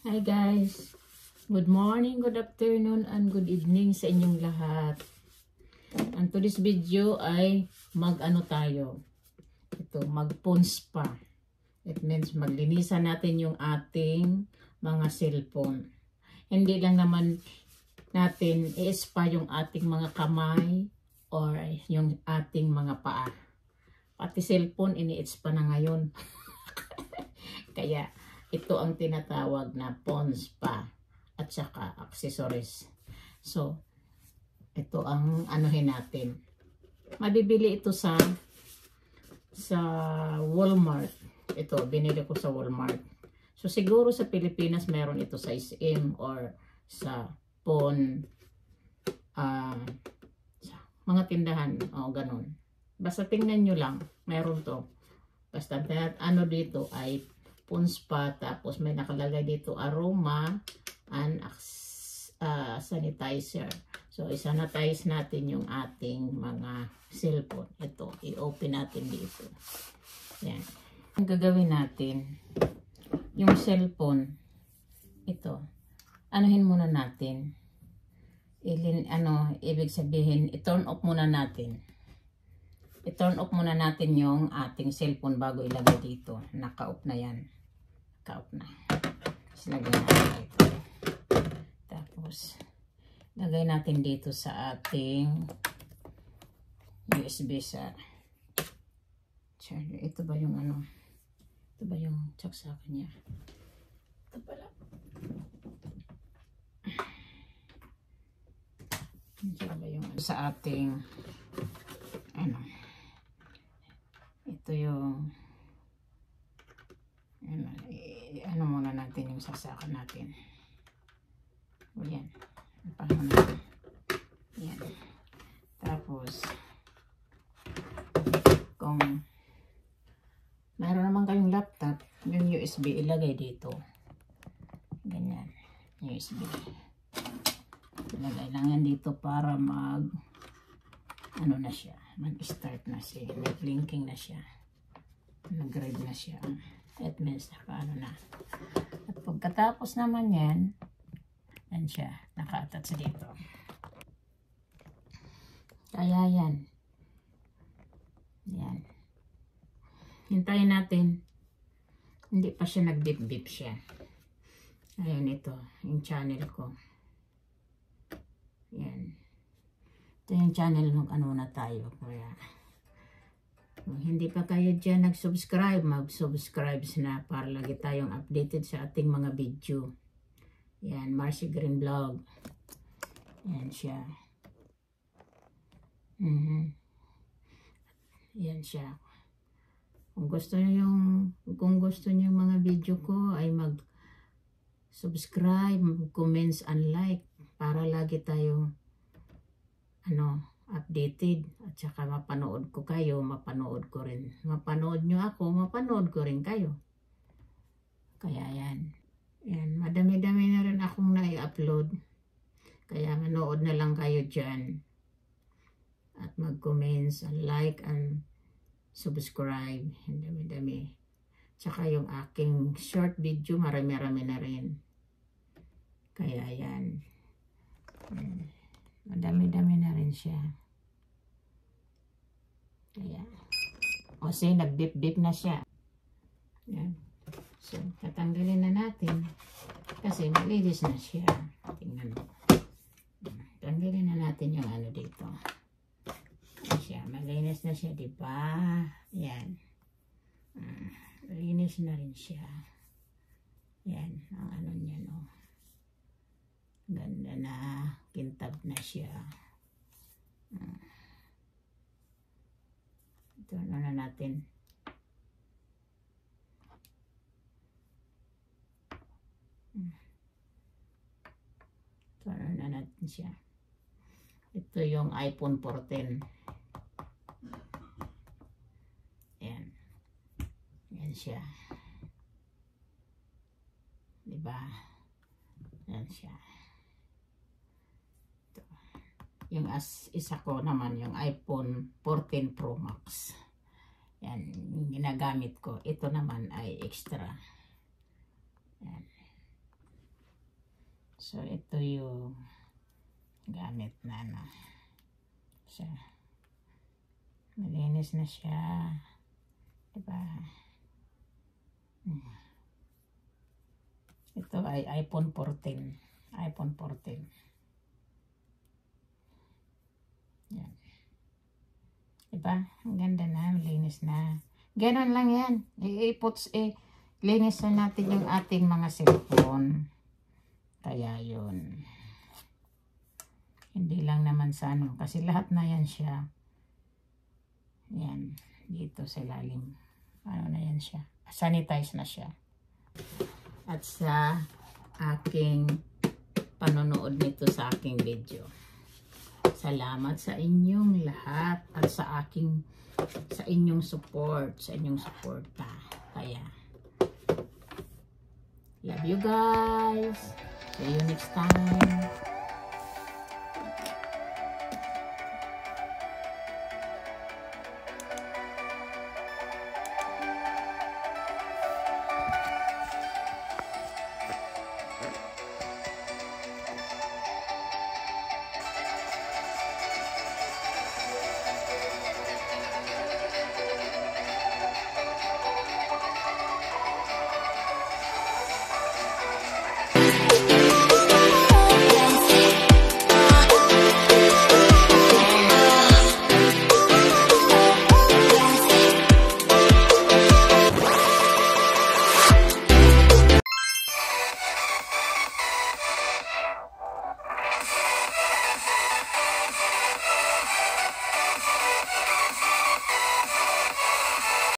Hi guys! Good morning, good afternoon, and good evening sa inyong lahat. And to this video ay mag-ano tayo. Mag-phone spa. It means maglinisan natin yung ating mga cellphone. Hindi lang naman natin i-spa yung ating mga kamay or yung ating mga paa. Pati cellphone ini-spa na ngayon. Kaya ito ang tinatawag na phone spa at saka accessories. So, ito ang anuhin natin. Mabibili ito sa Walmart. Ito, binili ko sa Walmart. So, siguro sa Pilipinas meron ito sa SM or sa phone, mga tindahan. O, ganun. Basta tingnan nyo lang. Meron to. Basta ano dito ay phone spa, tapos may nakalagay dito aroma and sanitizer. So isanitize natin yung ating mga cellphone. Ito, i-open natin dito. Yan. Ang gagawin natin, yung cellphone, ito, anuhin muna natin. Ibig sabihin, i-turn off muna natin. I-turn off muna natin yung ating cellphone bago ilagay dito. Naka-off na yan. Naka-off na. Tapos lagay natin dito. Tapos, lagay natin dito sa ating USB sa charger. Ito ba yung ano? Ito ba yung saksakan niya? Ito pala. Ito ba yung sa ating ito yung ano muna natin yung sasakan natin. Yan. Paano natin. Yan. Tapos kung meron naman kayong laptop, yung USB ilagay dito. Ganyan. USB. Ilagay lang yan dito para ano na siya, mag-start na siya, nag-linking na siya, nag-read na siya. It means naka-ano na. At pagkatapos naman yan siya, naka-attach dito. Kaya yan. Yan. Hintayin natin. Hindi pa siya nag-beep-beep siya. Ayan ito, yung channel ko. Yan. Ito yung channel ng ano na tayo. Kaya kung hindi pa kayo dyan nag-subscribe, mag-subscribe na para lagi tayong updated sa ating mga video. Yan, Marcy Green Vlog. Yan siya. Yan siya. Kung gusto niyo yung mga video ko ay mag-subscribe, mag-comments and like para lagi tayong updated at saka mapanood ko kayo, mapanood ko rin. Mapanood nyo ako, mapanood ko rin kayo. Kaya yan. Yan, madami-dami na rin akong nai-upload. Kaya manood na lang kayo dyan. At mag-comments, and like, and subscribe. Ang dami-dami. Tsaka yung aking short video, marami-rami na rin. Kaya yan. Madami-dami na rin siya. Kaya, kasi nag-dip-dip na siya. Yan. So, tatanggalin na natin. Kasi malinis na siya. Tingnan mo. Tanggalin na natin yung ano dito. Yan siya. Malinis na siya, diba? Yan. Malinis na rin siya. Yan. Ang ano niya, no. Ganda na. Kintab na siya. Ito na natin. Ito na natin siya. Ito yung iPhone 14. Yan. Yan siya. Diba? Yan siya. Yung isa ko naman, yung iPhone 14 Pro Max. Yan, yung ginagamit ko. Ito naman ay extra. Yan. So, ito yung gamit na siya. Malinis na siya. Diba? Ito ay iPhone 14. iPhone 14. Yan. Diba? Ang ganda na. Malinis na. Ganon lang yan. Linis na natin yung ating mga cellphone. Kaya yun. Hindi lang naman sa ano. Kasi lahat na yan siya. Yan. Dito sa ilalim. Ano na yan siya. Sanitize na siya. At sa aking panonood nito sa aking video. Salamat sa inyong lahat. At sa inyong support. Sa inyong suporta. Kaya love you guys. See you next time.